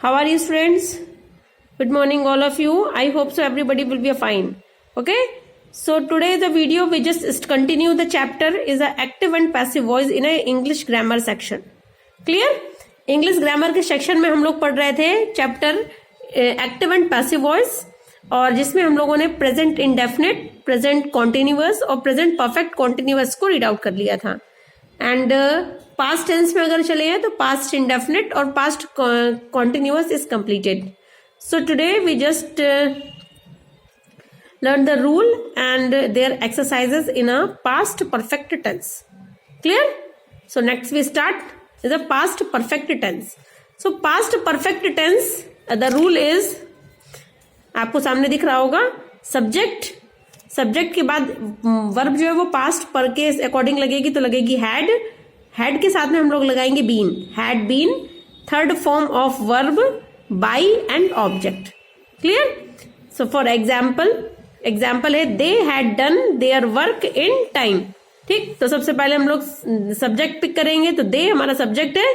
How are you, friends? Good morning, all of you. I hope so everybody will be fine. Okay? So today the video we just continue the chapter is a active and passive voice in a English grammar section. Clear? English grammar के section में हम लोग पढ़ रहे थे chapter active and passive voice, और जिसमें हम लोगों ने प्रेजेंट इंडेफिनिट, प्रेजेंट कॉन्टिन्यूअस और प्रेजेंट परफेक्ट कॉन्टिन्यूअस को रीड आउट कर लिया था. एंड पास्ट टेंस में अगर चले हैं तो पास्ट इंडेफिनिट और past continuous is completed. So today we just learn the rule and their exercises in a past perfect tense. Clear? So next we start is a past perfect tense. So past perfect tense, the rule is, आपको सामने दिख रहा होगा, subject के बाद verb जो है वो पास्ट पर के अकॉर्डिंग लगेगी, तो लगेगी हैड के साथ में हम लोग लगाएंगे been, had been, third form of verb by and object. Clear? So for example है they had done their work in time. ठीक, तो सबसे पहले हम लोग सब्जेक्ट पिक करेंगे, तो दे हमारा सब्जेक्ट है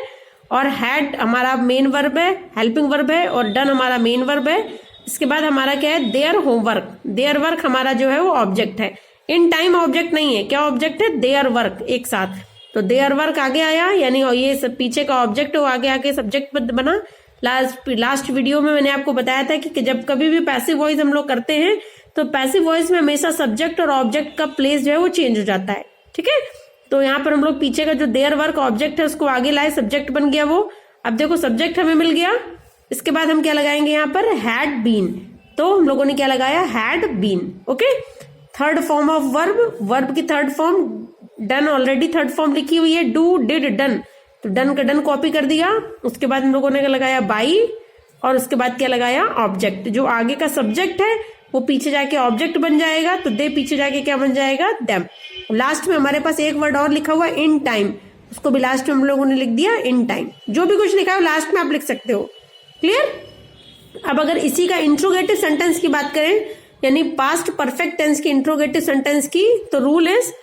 और हैड हमारा मेन वर्ब है, हेल्पिंग वर्ब है, और डन हमारा मेन वर्ब है. इसके बाद हमारा क्या है, देयर होमवर्क, देयर वर्क हमारा जो है वो ऑब्जेक्ट है. इन टाइम ऑब्जेक्ट नहीं है, क्या ऑब्जेक्ट है, देयर वर्क एक साथ. तो देयर वर्क आगे आया, यानी ये सब पीछे का ऑब्जेक्ट वो आगे आके सब्जेक्ट बना. लास्ट वीडियो में मैंने आपको बताया था कि जब कभी भी पैसिव वॉइस हम लोग करते हैं तो पैसिव वॉइस में हमेशा सब्जेक्ट और ऑब्जेक्ट का प्लेस जो है वो चेंज हो जाता है. ठीक है, तो यहाँ पर हम लोग पीछे का जो देयर वर्क ऑब्जेक्ट है उसको आगे लाए, सब्जेक्ट बन गया वो. अब देखो सब्जेक्ट हमें मिल गया, इसके बाद हम क्या लगाएंगे यहाँ पर, हैड बीन. तो हम लोगों ने क्या लगाया, had been. Okay, third form of verb की third form done, already third form लिखी हुई है, डू डिड डन, तो डन का डन कॉपी कर दिया. उसके बाद हम लोगों ने लगाया बाई, और उसके बाद क्या लगाया, ऑब्जेक्ट. जो आगे का सब्जेक्ट है वो पीछे जाके ऑब्जेक्ट बन जाएगा, तो दे पीछे जाके क्या बन जाएगा, देम. लास्ट में हमारे पास एक वर्ड और लिखा हुआ है इन टाइम, उसको भी लास्ट में हम लोगों ने लिख दिया इन टाइम. जो भी कुछ लिखा है लास्ट में आप लिख सकते हो. क्लियर? अब अगर इसी का इंट्रोगेटिव सेंटेंस की बात करें, यानी पास्ट परफेक्ट टेंस की इंट्रोगेटिव सेंटेंस की, तो रूल इज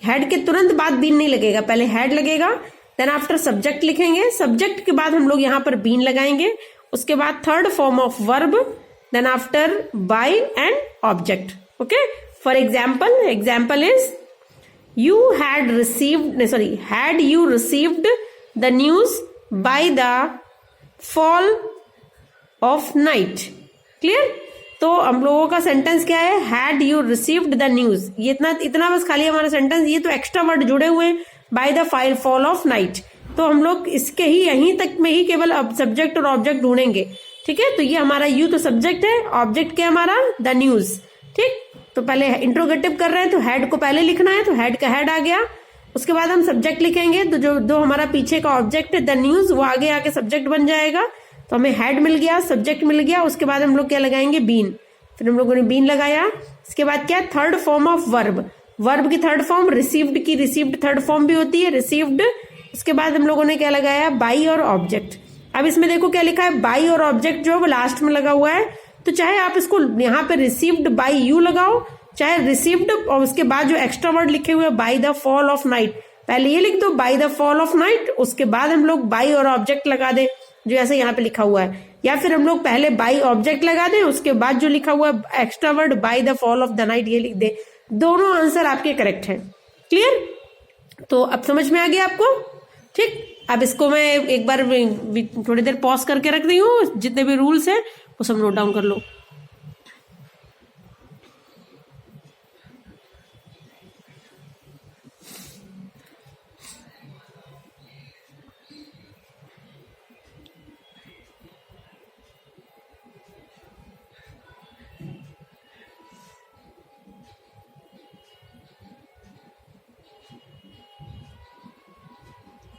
हैड के तुरंत बाद बीन नहीं लगेगा, पहले हैड लगेगा, देन आफ्टर सब्जेक्ट लिखेंगे, सब्जेक्ट के बाद हम लोग यहाँ पर बीन लगाएंगे, उसके बाद third form of verb, then after by and object. Okay, for example is had you received the news by the fall of night. Clear? तो हम लोगों का सेंटेंस क्या है, had you received the news. ये इतना बस खाली हमारा सेंटेंस. ये तो एक्स्ट्रा वर्ड जुड़े हुए हैं, bye the fall of night. तो हम लोग इसके ही यहीं तक में ही केवल अब सब्जेक्ट और ऑब्जेक्ट ढूंढेंगे. ठीक है, तो ये हमारा यू तो सब्जेक्ट है, ऑब्जेक्ट क्या हमारा, द न्यूज. ठीक, तो पहले इंट्रोगेटिव कर रहे हैं तो हैड को पहले लिखना है, तो हैड का हैड आ गया. उसके बाद हम सब्जेक्ट लिखेंगे, तो जो हमारा पीछे का ऑब्जेक्ट है द न्यूज, वो आगे आके सब्जेक्ट बन जाएगा. तो हमें हैड मिल गया, सब्जेक्ट मिल गया. उसके बाद हम लोग क्या लगाएंगे, बीन. फिर हम लोगों ने बीन लगाया. इसके बाद क्या, थर्ड फॉर्म ऑफ वर्ब की third form, received third form भी होती है, रिसीव्ड. उसके बाद हम लोगों ने क्या लगाया, बाई और ऑब्जेक्ट. अब इसमें देखो क्या लिखा है, बाई और ऑब्जेक्ट जो है वो लास्ट में लगा हुआ है. तो चाहे आप इसको यहाँ पे रिसीव्ड बाई यू लगाओ, चाहे रिसीव्ड और उसके बाद जो एक्स्ट्रा वर्ड लिखे हुए by the fall of night, पहले ये लिख दो by the fall of night, उसके बाद हम लोग बाई और ऑब्जेक्ट लगा दें जो ऐसे यहाँ पे लिखा हुआ है. या फिर हम लोग पहले बाई ऑब्जेक्ट लगा दें, उसके बाद जो लिखा हुआ है extra word by the fall of the night ये लिख दे. दोनों आंसर आपके करेक्ट हैं. क्लियर? तो अब समझ में आ गया आपको. ठीक, अब इसको मैं एक बार थोड़ी देर पॉज करके रख रही हूँ, जितने भी रूल्स हैं वो सब नोट डाउन कर लो.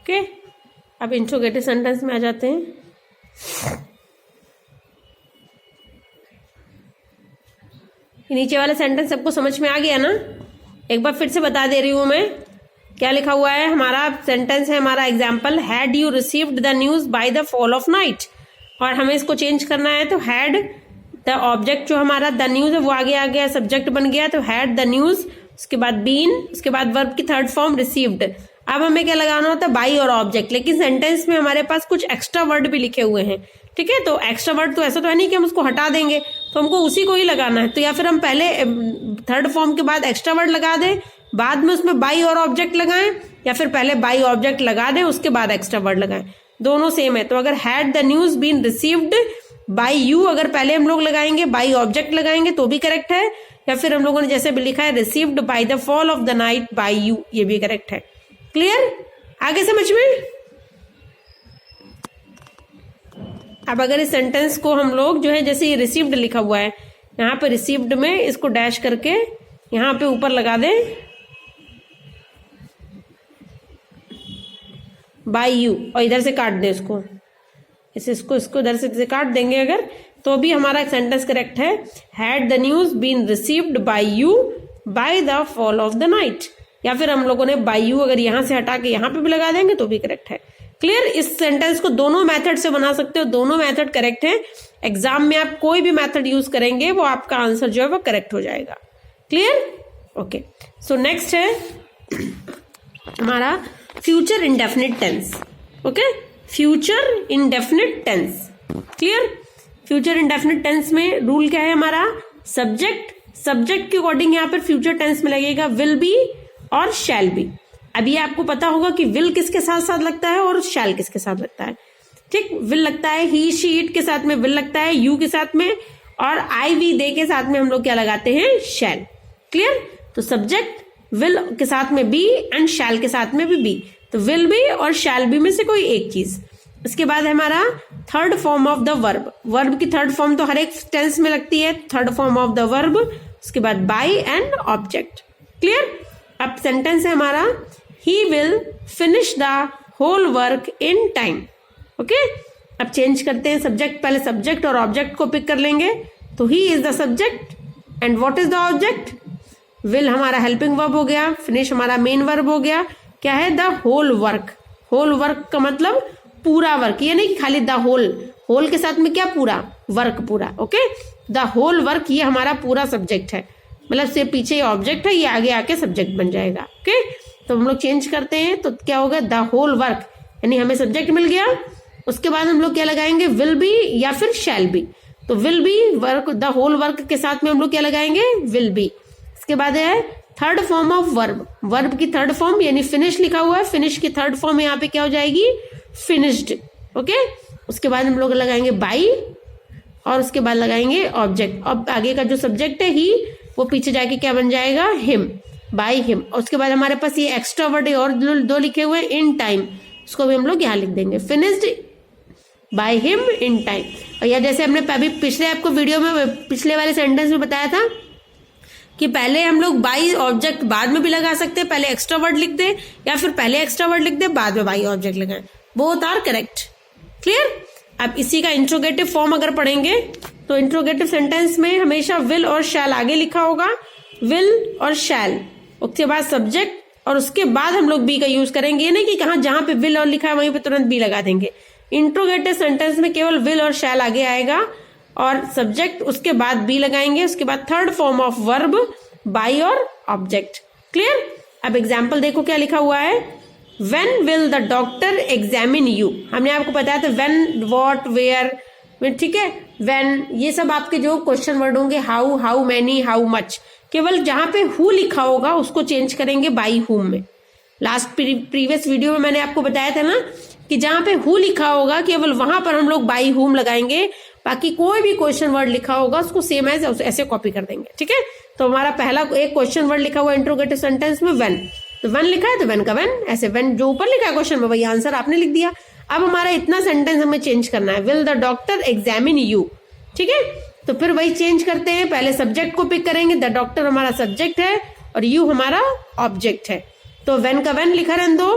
ओके, अब इंट्रोगेटिव सेंटेंस में आ जाते हैं. नीचे वाला सेंटेंस सबको समझ में आ गया ना? एक बार फिर से बता दे रही हूं मैं, क्या लिखा हुआ है. हमारा सेंटेंस है, हमारा example, had you received the news bye the fall of night, और हमें इसको चेंज करना है. तो हैड द ऑब्जेक्ट जो हमारा द न्यूज है वो आगे आ गया, सब्जेक्ट बन गया, तो हैड द न्यूज. उसके बाद बीन, उसके बाद वर्ब की थर्ड फॉर्म रिसीव्ड. अब हमें क्या लगाना होता है, बाई और ऑब्जेक्ट, लेकिन सेंटेंस में हमारे पास कुछ एक्स्ट्रा वर्ड भी लिखे हुए हैं, ठीक है। तो एक्स्ट्रा वर्ड तो ऐसा तो है नहीं कि हम उसको हटा देंगे, तो हमको उसी को ही लगाना है। तो या फिर हम पहले थर्ड फॉर्म के बाद एक्स्ट्रा वर्ड लगा दें, बाद में उसमें बाई और ऑब्जेक्ट लगाएं, या फिर पहले बाई ऑब्जेक्ट लगा दें उसके बाद एक्स्ट्रा वर्ड लगाएं, दोनों सेम है। तो अगर had the news been received by you, अगर पहले हम लोग लगाएंगे बाई ऑब्जेक्ट लगाएंगे तो भी करेक्ट है, या फिर हम लोगों ने जैसे भी लिखा है received by the fall of the night by you, ये भी करेक्ट है। क्लियर, आगे समझ में। अब अगर इस सेंटेंस को हम लोग जो है, जैसे ये रिसीव्ड लिखा हुआ है यहाँ पे, रिसीव्ड में इसको डैश करके यहाँ पे ऊपर लगा दें बाय यू, और इधर से काट दें इसको, इसको इधर से काट देंगे अगर, तो भी हमारा सेंटेंस करेक्ट है। Had the news been received by you by the fall of the night, या फिर हम लोगों ने बाय यू अगर यहां से हटा के यहां पे भी लगा देंगे तो भी करेक्ट है। क्लियर, इस सेंटेंस को दोनों मेथड से बना सकते हो, दोनों मेथड करेक्ट है। एग्जाम में आप कोई भी मेथड यूज करेंगे वो आपका आंसर जो है वो करेक्ट हो जाएगा। Clear, okay. सो नेक्स्ट है हमारा future indefinite tense. Okay, future indefinite tense. Clear, future indefinite tense में रूल क्या है हमारा, सब्जेक्ट के अकॉर्डिंग यहाँ पर फ्यूचर टेंस में लगेगा विल बी और शैल बी। अभी आपको पता होगा कि विल किसके साथ साथ लगता है और शैल किसके साथ लगता है, ठीक। विल लगता है ही शी इट के साथ में, विल लगता है यू के साथ में, और आई वी दे के साथ में हम लोग क्या लगाते हैं, शैल। क्लियर, तो सब्जेक्ट विल के साथ में बी एंड शैल के साथ में भी बी, तो विल बी और शैल बी में से कोई एक चीज। इसके बाद है हमारा third form of the verb. Verb की थर्ड फॉर्म तो हर एक टेंस में लगती है, third form of the verb. उसके बाद बाय एंड ऑब्जेक्ट। क्लियर, अब सेंटेंस है हमारा he will finish the whole work in time. Okay, अब चेंज करते हैं सब्जेक्ट, पहले सब्जेक्ट और ऑब्जेक्ट को पिक कर लेंगे। तो he is the subject and what is the object, will हमारा हेल्पिंग वर्ब हो गया, फिनिश हमारा मेन वर्ब हो गया। क्या है, the whole work. Whole work का मतलब पूरा वर्क, ये नहीं कि खाली द होल के साथ में क्या पूरा वर्क पूरा। ओके, द होल वर्क ये हमारा पूरा सब्जेक्ट है, मतलब से पीछे ऑब्जेक्ट है, ये आगे आके सब्जेक्ट बन जाएगा। ओके, तो हम लोग चेंज करते हैं तो क्या होगा, द होल वर्क, यानी हमें सब्जेक्ट मिल गया। उसके बाद हम लोग क्या लगाएंगे, विल बी या फिर शैल बी। तो will be work, the whole work के साथ में हम लोग क्या लगाएंगे, विल बी। इसके बाद है third form of verb. Verb की थर्ड फॉर्म यानी फिनिश लिखा हुआ है, फिनिश की थर्ड फॉर्म यहाँ पे क्या हो जाएगी, फिनिश्ड। ओके, उसके बाद हम लोग लगाएंगे बाई और उसके बाद लगाएंगे ऑब्जेक्ट। अब आगे का जो सब्जेक्ट है ही, वो पीछे जाके क्या बन जाएगा, हिम, बाय हिम। उसके बाद हमारे पास ये एक्स्ट्रा वर्ड और दो लिखे हुए इन टाइम, उसको भी हम लोग यहाँ लिख देंगे, finished by him in time. और या जैसे हमने अभी पिछले आपको वीडियो में पिछले वाले सेंटेंस में बताया था कि पहले हम लोग बाई ऑब्जेक्ट बाद में भी लगा सकते हैं, पहले एक्स्ट्रा वर्ड लिख दे या फिर पहले एक्स्ट्रा वर्ड लिख दे बाद में बाई ऑब्जेक्ट लगाएं, बोथ आर करेक्ट। क्लियर, अब इसी का इंट्रोगेटिव फॉर्म अगर पढ़ेंगे तो इंट्रोगेटिव सेंटेंस में हमेशा विल और शैल आगे लिखा होगा, विल और शैल, उसके बाद सब्जेक्ट और उसके बाद हम लोग बी का यूज करेंगे। ये नहीं कि कहाँ जहां पे विल और लिखा है वहीं पे तुरंत बी लगा देंगे। इंट्रोगेटिव सेंटेंस में केवल विल और शैल आगे आएगा और सब्जेक्ट उसके बाद बी लगाएंगे, उसके बाद third form of verb by और ऑब्जेक्ट। क्लियर, अब एग्जाम्पल देखो क्या लिखा हुआ है, when will the doctor examine you. हमने आपको बताया था व्हेन, व्हाट, वेयर, ठीक है। व्हेन ये सब आपके जो क्वेश्चन वर्ड होंगे, how, how many, how much, केवल जहां पे हु लिखा होगा उसको चेंज करेंगे बाई हुम में। लास्ट प्रीवियस वीडियो में मैंने आपको बताया था ना कि जहां पे हु लिखा होगा केवल वहां पर हम लोग बाई हुम लगाएंगे, बाकी कोई भी क्वेश्चन वर्ड लिखा होगा उसको सेम एज ऐसे कॉपी कर देंगे। ठीक है, तो हमारा पहला एक क्वेश्चन वर्ड लिखा हुआ इंट्रोगेटिव सेंटेंस में व्हेन, तो व्हेन लिखा है तो व्हेन का व्हेन, ऐसे व्हेन जो ऊपर लिखा है क्वेश्चन में वही आंसर आपने लिख दिया। अब हमारा इतना सेंटेंस हमें चेंज करना है, will the doctor examine you. ठीक है, तो फिर वही चेंज करते हैं, पहले सब्जेक्ट को पिक करेंगे, द डॉक्टर हमारा सब्जेक्ट है और यू हमारा ऑब्जेक्ट है, तो व्हेन का व्हेन लिखा रहने दो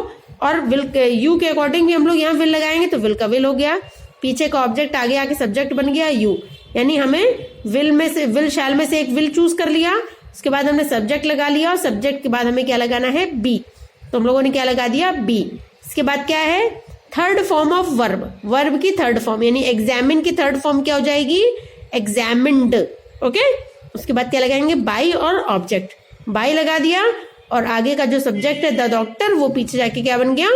और विल यू के अकॉर्डिंग भी हम लोग यहाँ विल लगाएंगे, तो विल का विल हो गया, पीछे का ऑब्जेक्ट आगे आके सब्जेक्ट बन गया यू, यानी हमें विल में से, विल शैल में से एक विल चूज कर लिया, उसके बाद हमने सब्जेक्ट लगा लिया और सब्जेक्ट के बाद हमें क्या लगाना है, बी, तो हम लोगों ने क्या लगा दिया, बी। इसके बाद क्या है, third form of verb, verb की थर्ड फॉर्म यानी एग्जामिन की थर्ड फॉर्म क्या हो जाएगी, एग्जामिन्ड। ओके, उसके बाद क्या लगाएंगे, बाई और ऑब्जेक्ट, बाई लगा दिया और आगे का जो सब्जेक्ट है द डॉक्टर वो पीछे जाके क्या बन गया,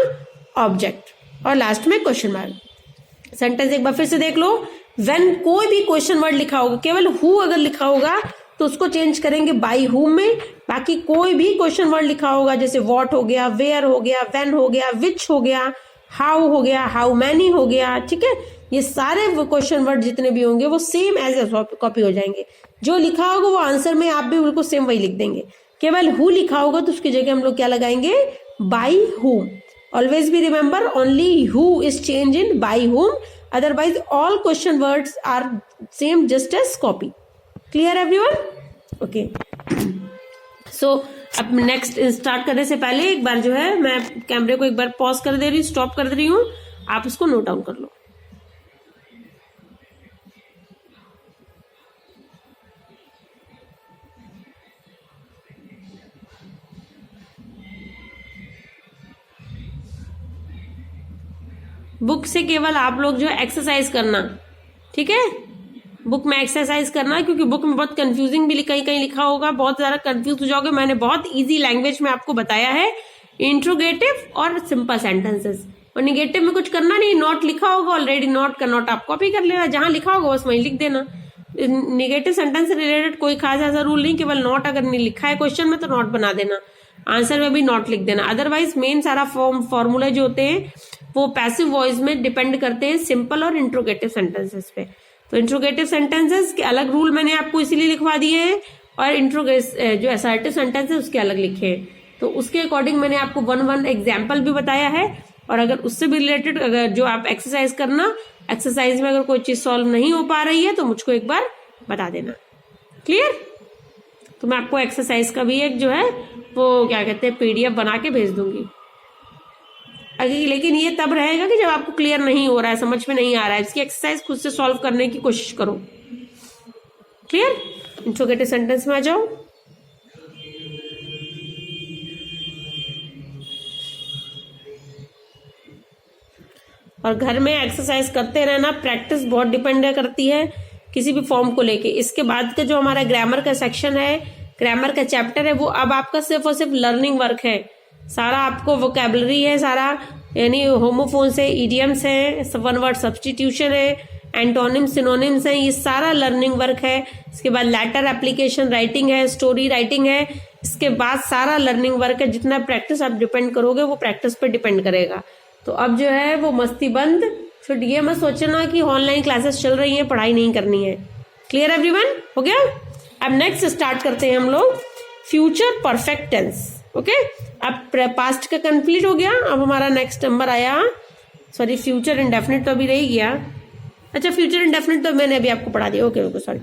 ऑब्जेक्ट, और लास्ट में क्वेश्चन मार्क। सेंटेंस एक बार फिर से देख लो। व्हेन कोई भी क्वेश्चन वर्ड लिखा होगा, केवल हु अगर लिखा होगा तो उसको चेंज करेंगे बाय हुम में। बाकी कोई भी क्वेश्चन वर्ड लिखा होगा, जैसे व्हाट हो गया, वेयर हो गया, व्हेन हो गया, विच हो गया, हाउ हो गया, हाउ मैनी हो गया, ठीक है, ये सारे क्वेश्चन वर्ड जितने भी होंगे वो सेम एज ए कॉपी हो जाएंगे। जो लिखा होगा वो आंसर में आप भी बिल्कुल सेम वही लिख देंगे। केवल हु लिखा होगा तो उसकी जगह हम लोग क्या लगाएंगे, by whom. Always be remember only who is change in by whom, otherwise all question words are same just as copy. Clear everyone? Okay, so अब नेक्स्ट स्टार्ट करने से पहले एक बार जो है मैं कैमरे को एक बार पॉज कर दे रही हूँ, स्टॉप कर दे रही हूँ, आप इसको नोट डाउन कर लो। बुक से केवल आप लोग जो एक्सरसाइज करना, ठीक है, बुक में एक्सरसाइज करना, क्योंकि बुक में बहुत कंफ्यूजिंग भी कहीं कहीं लिखा होगा, बहुत ज्यादा कंफ्यूज हो जाओगे। मैंने बहुत इजी लैंग्वेज में आपको बताया है, इंट्रोगेटिव और सिंपल सेंटेंसेस। और निगेटिव में कुछ करना नहीं, नॉट लिखा होगा ऑलरेडी, नॉट का नॉट आप कॉपी कर लेना, जहां लिखा होगा बस वहीं लिख देना। निगेटिव सेंटेंस से रिलेटेड कोई खास ऐसा रूल नहीं, केवल नॉट अगर नहीं लिखा है क्वेश्चन में तो नॉट बना देना, आंसर में भी नॉट लिख देना। अदरवाइज मेन सारा फॉर्मूला जो होते हैं वो पैसिव वॉइस में डिपेंड करते हैं सिंपल और इंट्रोगेटिव सेंटेंसेस पे। तो इंट्रोगेटिव सेंटेंसेस के अलग रूल मैंने आपको इसीलिए लिखवा दिए हैं, और जो असर्टिव सेंटेंस है उसके अलग लिखे हैं। तो उसके अकॉर्डिंग मैंने आपको वन एग्जाम्पल भी बताया है, और अगर उससे भी रिलेटेड अगर जो आप एक्सरसाइज करना, एक्सरसाइज में अगर कोई चीज सॉल्व नहीं हो पा रही है तो मुझको एक बार बता देना। क्लियर? तो मैं आपको एक्सरसाइज का भी एक जो है वो क्या कहते हैं PDF बना के भेज दूंगी। लेकिन ये तब रहेगा कि जब आपको क्लियर नहीं हो रहा है, समझ में नहीं आ रहा है, इसकी एक्सरसाइज खुद से सॉल्व करने की कोशिश करो। क्लियर? इंट्रोगेटिव सेंटेंस में आ जाओ। और घर में एक्सरसाइज करते रहना, प्रैक्टिस बहुत डिपेंड करती है किसी भी फॉर्म को लेके। इसके बाद का जो हमारा ग्रामर का सेक्शन है, ग्रामर का चैप्टर है, वो अब आपका सिर्फ और सिर्फ लर्निंग वर्क है। सारा आपको वोकैबुलरी है सारा, यानी होमोफोन्स है, इडियम्स है, वन वर्ड सब्स्टिट्यूशन है, एंटोनिम्स, सिनोनिम्स है, ये सारा लर्निंग वर्क है। इसके बाद लेटर एप्लीकेशन राइटिंग है, स्टोरी राइटिंग है, इसके बाद सारा लर्निंग वर्क है। जितना प्रैक्टिस आप डिपेंड करोगे वो प्रैक्टिस पे डिपेंड करेगा। तो अब जो है वो मस्ती बंद, फिर ये मत सोचना कि ऑनलाइन क्लासेस चल रही है, पढ़ाई नहीं करनी है। Clear everyone? हो गया? अब नेक्स्ट स्टार्ट करते हैं हम लोग फ्यूचर परफेक्ट टेंस। ओके, अब पास्ट का कंप्लीट हो गया, अब हमारा नेक्स्ट नंबर आया, सॉरी फ्यूचर इंडेफिनिट तो अभी रह गया। अच्छा, फ्यूचर इंडेफिनिट तो मैंने अभी आपको पढ़ा दिया। Okay okay, sorry.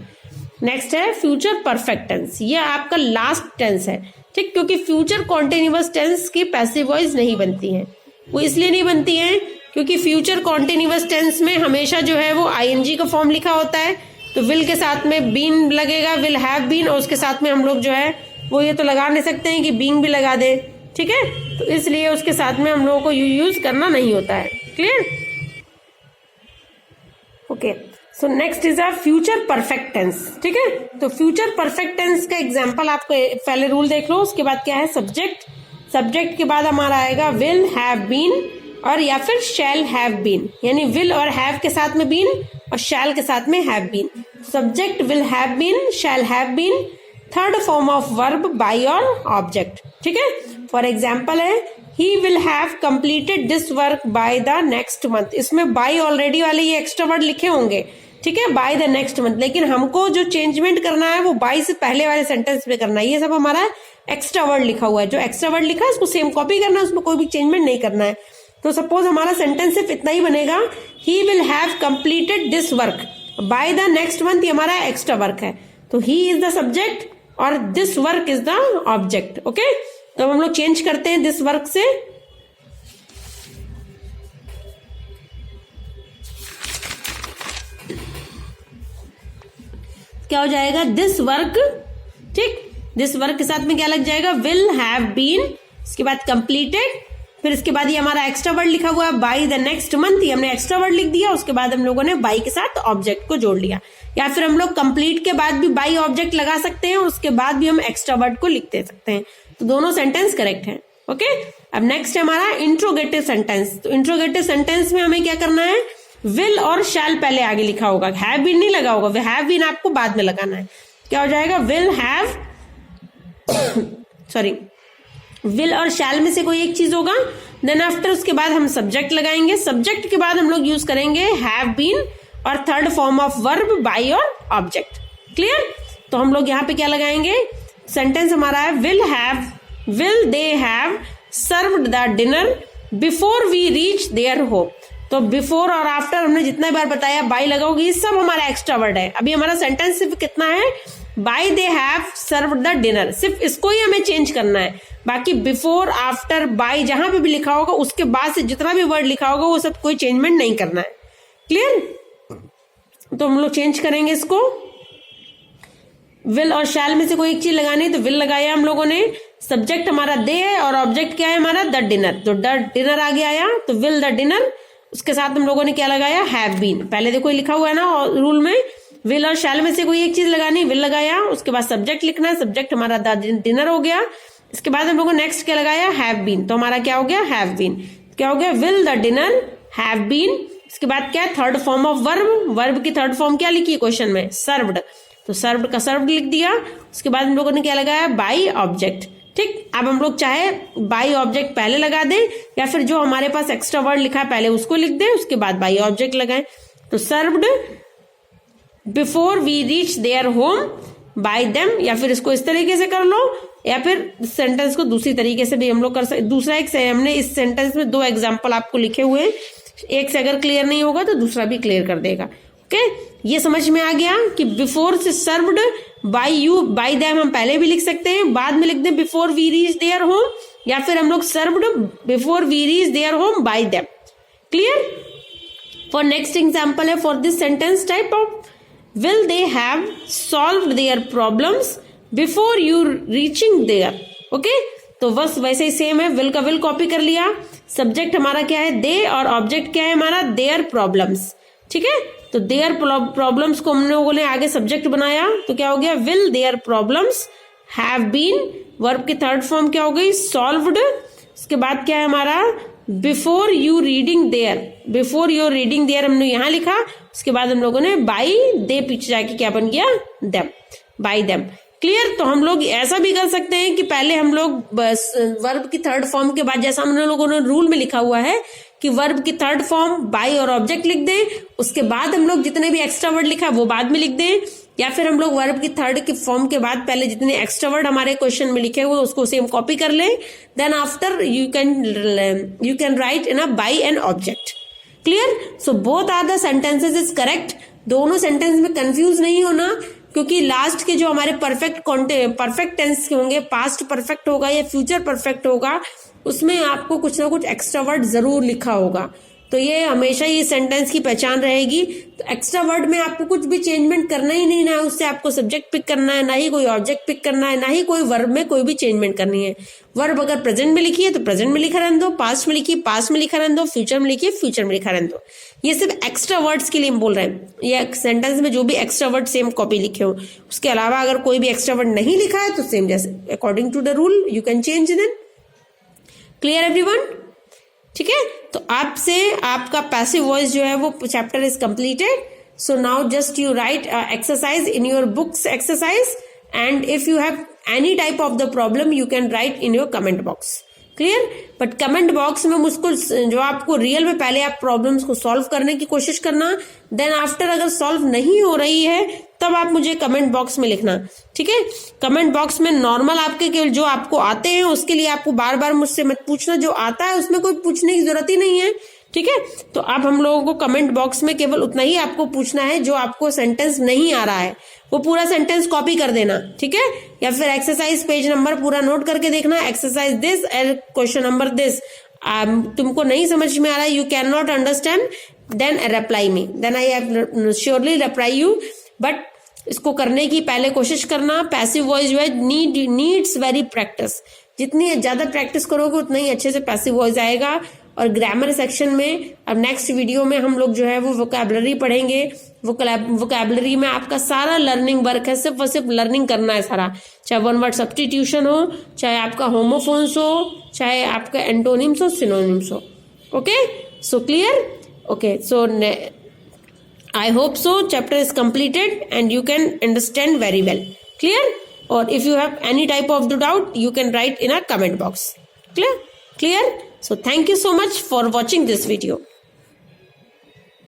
नेक्स्ट है फ्यूचर परफेक्ट टेंस, ये आपका लास्ट टेंस है, ठीक, क्योंकि फ्यूचर कॉन्टिन्यूअस टेंस की पैसिव वॉइस नहीं बनती है। वो इसलिए नहीं बनती है क्योंकि फ्यूचर कॉन्टिन्यूअस टेंस में हमेशा जो है वो ING का फॉर्म लिखा होता है, तो विल के साथ में बीन लगेगा, विल हैव बीन, और उसके साथ में हम लोग जो है वो ये तो लगा नहीं सकते हैं कि बीइंग भी लगा दे, ठीक है, तो इसलिए उसके साथ में हम लोगों को यूज करना नहीं होता है। Clear? Okay, so next is a future perfect tense. ठीक है, तो फ्यूचर परफेक्ट टेंस का एग्जांपल आपको पहले रूल देख लो, उसके बाद क्या है सब्जेक्ट, सब्जेक्ट के बाद हमारा आएगा विल हैव बीन और या फिर शैल हैव बीन, यानी विल और हैव के साथ में बीन और शैल के साथ में have been. Subject will have been, shall have been, third form of verb by और ऑब्जेक्ट। ठीक है, फॉर एग्जाम्पल है he will have completed this work by the next month, इसमें बाय ऑलरेडी वाले ये एक्स्ट्रा वर्ड लिखे होंगे, ठीक है, बाय द नेक्स्ट मंथ, लेकिन हमको जो चेंजमेंट करना है वो बाय से पहले वाले सेंटेंस पे करना है। ये सब हमारा एक्स्ट्रा वर्ड लिखा हुआ है, जो एक्स्ट्रा वर्ड लिखा है उसको सेम कॉपी करना है, उसमें कोई भी चेंजमेंट नहीं करना है। तो सपोज हमारा सेंटेंस सिर्फ इतना ही बनेगा, ही will have completed this work by the next month, ये हमारा एक्स्ट्रा वर्क है, तो ही इज द सब्जेक्ट और this work is the object. Okay, तो हम लोग चेंज करते हैं दिस वर्क से, क्या हो जाएगा दिस वर्क, ठीक, दिस वर्क के साथ में क्या लग जाएगा विल हैव बीन, इसके बाद कंप्लीटेड, फिर इसके बाद ये हमारा एक्स्ट्रा वर्ड लिखा हुआ है बाय द नेक्स्ट मंथ, ये हमने एक्स्ट्रा वर्ड लिख दिया, उसके बाद हम लोगों ने बाय के साथ ऑब्जेक्ट को जोड़ लिया, या फिर हम लोग कंप्लीट के बाद भी बाय ऑब्जेक्ट लगा सकते हैं और उसके बाद भी हम एक्स्ट्रा वर्ड को लिख दे सकते हैं। तो दोनों सेंटेंस करेक्ट है। ओके, अब नेक्स्ट है हमारा इंट्रोगेटिव सेंटेंस। तो इंट्रोगेटिव सेंटेंस में हमें क्या करना है, विल और शैल पहले आगे लिखा होगा, हैव बीन नहीं लगा होगा, हैव बीन आपको बाद में लगाना है। क्या हो जाएगा, विल हैव सॉरी विल और शैल में से कोई एक चीज होगा, देन आफ्टर उसके बाद हम सब्जेक्ट लगाएंगे, सब्जेक्ट के बाद हम लोग यूज करेंगे हैव बीन और third form of verb by और ऑब्जेक्ट। क्लियर, तो हम लोग यहाँ पे क्या लगाएंगे, सेंटेंस हमारा है will they have served the dinner before we reach there home. तो बिफोर और आफ्टर हमने जितना बार बताया बाय लगाओगे, ये सब हमारा एक्स्ट्रा वर्ड है। अभी हमारा सेंटेंस सिर्फ कितना है, by they have served the dinner, सिर्फ इसको ही हमें चेंज करना है। बाकी बिफोर आफ्टर बाय जहां पे भी लिखा होगा उसके बाद से जितना भी वर्ड लिखा होगा वो सब कोई चेंजमेंट नहीं करना है। क्लियर, तो हम लोग चेंज करेंगे इसको, विल और शैल में से कोई एक चीज लगानी, तो विल लगाया हम लोगों ने, सब्जेक्ट हमारा दे है और ऑब्जेक्ट क्या है हमारा द डिनर, तो द डिनर आगे आया, तो विल द डिनर, उसके साथ हम लोगों ने क्या लगाया, हैव बीन। पहले देखो लिखा हुआ है ना रूल में, विल और शैल में से कोई एक चीज लगानी, विल लगाया, उसके बाद सब्जेक्ट लिखना है, सब्जेक्ट हमारा द डिनर हो गया, इसके बाद हम लोगों ने नेक्स्ट क्या लगाया, हैव बीन, तो हमारा क्या हो गया, हैव बीन। क्या हो गया, will the dinner have been, इसके बाद क्या है, थर्ड फॉर्म ऑफ वर्ब की थर्ड फॉर्म क्या लिखी है क्वेश्चन में, सर्व्ड, तो सर्व्ड का सर्व्ड लिख दिया, उसके बाद हम लोगों ने क्या लगाया, बाय ऑब्जेक्ट। ठीक, अब हम लोग चाहे बाय ऑब्जेक्ट पहले लगा दें या फिर जो हमारे पास एक्स्ट्रा वर्ड लिखा है पहले उसको लिख दें, उसके बाद बाय ऑब्जेक्ट लगाएं। तो served before we reach there home by them, या फिर इसको इस तरीके से कर लो, या फिर सेंटेंस को दूसरी तरीके से भी हम लोग कर सकते। दूसरा एक हमने इस सेंटेंस में 2 एग्जाम्पल आपको लिखे हुए हैं, एक से अगर क्लियर नहीं होगा तो दूसरा भी क्लियर कर देगा। ओके, ये समझ में आ गया कि बिफोर से served by you by them हम पहले भी लिख सकते हैं, बाद में लिख दें before we reach there home, या फिर हम लोग served before we reach there home by them. Clear, for next example है, for this sentence type of will they have solved their problems before you reaching there। Okay, तो बस वैसे ही same है, will का will कॉपी कर लिया, subject हमारा क्या है they और ऑब्जेक्ट क्या है हमारा their problems। ठीक है, तो their problems को हम लोगों ने आगे सब्जेक्ट बनाया, तो क्या हो गया, will their problems have been, verb की थर्ड फॉर्म क्या हो गई, solved, उसके बाद क्या है हमारा, बिफोर यू रीडिंग देयर हमने यहां लिखा, उसके बाद हम लोगों ने बाय दे पीछे जाके क्या बन गया, देम, बाय देम। क्लियर, तो हम लोग ऐसा भी कर सकते हैं कि पहले हम लोग वर्ब की थर्ड फॉर्म के बाद, जैसा हम लोगों ने रूल में लिखा हुआ है कि वर्ब की थर्ड फॉर्म बाय और ऑब्जेक्ट लिख दें, उसके बाद हम लोग जितने भी एक्स्ट्रा वर्ड लिखा है वो बाद में लिख दें, या फिर हम लोग वर्ब की थर्ड की फॉर्म के बाद पहले जितने एक्स्ट्रा वर्ड हमारे क्वेश्चन में लिखे हुए उसको सेम कॉपी कर लें, then after you can write in a by an object. Clear, so both are the sentences is correct. दोनों सेंटेंस में कंफ्यूज नहीं होना, क्योंकि लास्ट के जो हमारे परफेक्ट टेंस होंगे, पास्ट परफेक्ट होगा या फ्यूचर परफेक्ट होगा, उसमें आपको कुछ ना कुछ एक्स्ट्रा वर्ड जरूर लिखा होगा, तो ये हमेशा ये सेंटेंस की पहचान रहेगी। तो एक्स्ट्रा वर्ड में आपको कुछ भी चेंजमेंट करना ही नहीं है, उससे आपको सब्जेक्ट पिक करना है, ना ही कोई ऑब्जेक्ट पिक करना है, ना ही कोई वर्ब में कोई भी चेंजमेंट करनी है। वर्ब अगर प्रेजेंट में लिखी है तो प्रेजेंट में लिखा रहने दो, पास्ट में लिखी है पास्ट में लिखा रहने दो, फ्यूचर में लिखी है फ्यूचर में लिखा रहने दो। ये सिर्फ एक्स्ट्रा वर्ड्स के लिए हम बोल रहे हैं, ये सेंटेंस में जो भी एक्स्ट्रा वर्ड सेम कॉपी लिखे हो, उसके अलावा अगर कोई भी एक्स्ट्रा वर्ड नहीं लिखा है तो सेम जैसे according to the rule you can change then. Clear everyone, ठीक है, तो आपसे आपका पैसिव वॉइस जो है वो chapter is completed. So now just you right exercise in your books exercise, and if you have any type of the problem you can write in your comment box. Clear, but comment box में मुझको जो आपको real में पहले आप problems को solve करने की कोशिश करना, देन आफ्टर अगर सॉल्व नहीं हो रही है तब आप मुझे कमेंट बॉक्स में लिखना। ठीक है, कमेंट बॉक्स में नॉर्मल आपके केवल जो आपको आते हैं उसके लिए आपको बार बार मुझसे मत पूछना, जो आता है उसमें कोई पूछने की जरूरत ही नहीं है। ठीक है, तो अब हम लोगों को कमेंट बॉक्स में केवल उतना ही आपको पूछना है जो आपको सेंटेंस नहीं आ रहा है, वो पूरा सेंटेंस कॉपी कर देना। ठीक है, या फिर एक्सरसाइज पेज नंबर पूरा नोट करके देखना, exercise this and question number this. तुमको नहीं समझ में आ रहा है, you can not understand, then reply me, then I have surely reply you. But इसको करने की पहले कोशिश करना। पैसिव वॉइस जो है नीड्स वेरी प्रैक्टिस, जितनी ज्यादा प्रैक्टिस करोगे उतना ही अच्छे से पैसिव वॉइस आएगा। और ग्रामर सेक्शन में अब नेक्स्ट वीडियो में हम लोग जो है वो वोकैबुलरी पढ़ेंगे। वोकैबुलरी में आपका सारा लर्निंग वर्क है, सिर्फ और सिर्फ लर्निंग करना है सारा, चाहे वन वर्ड सब्स्टिट्यूशन हो, चाहे आपका होमोफोन्स हो, चाहे आपका एंटोनिम्स हो, सिनोनिम्स हो। Okay, so clear? Okay, so I hope so chapter is completed and you can understand very well. Clear? Or if you have any type of doubt, you can write in our comment box. Clear? So thank you so much for watching this video.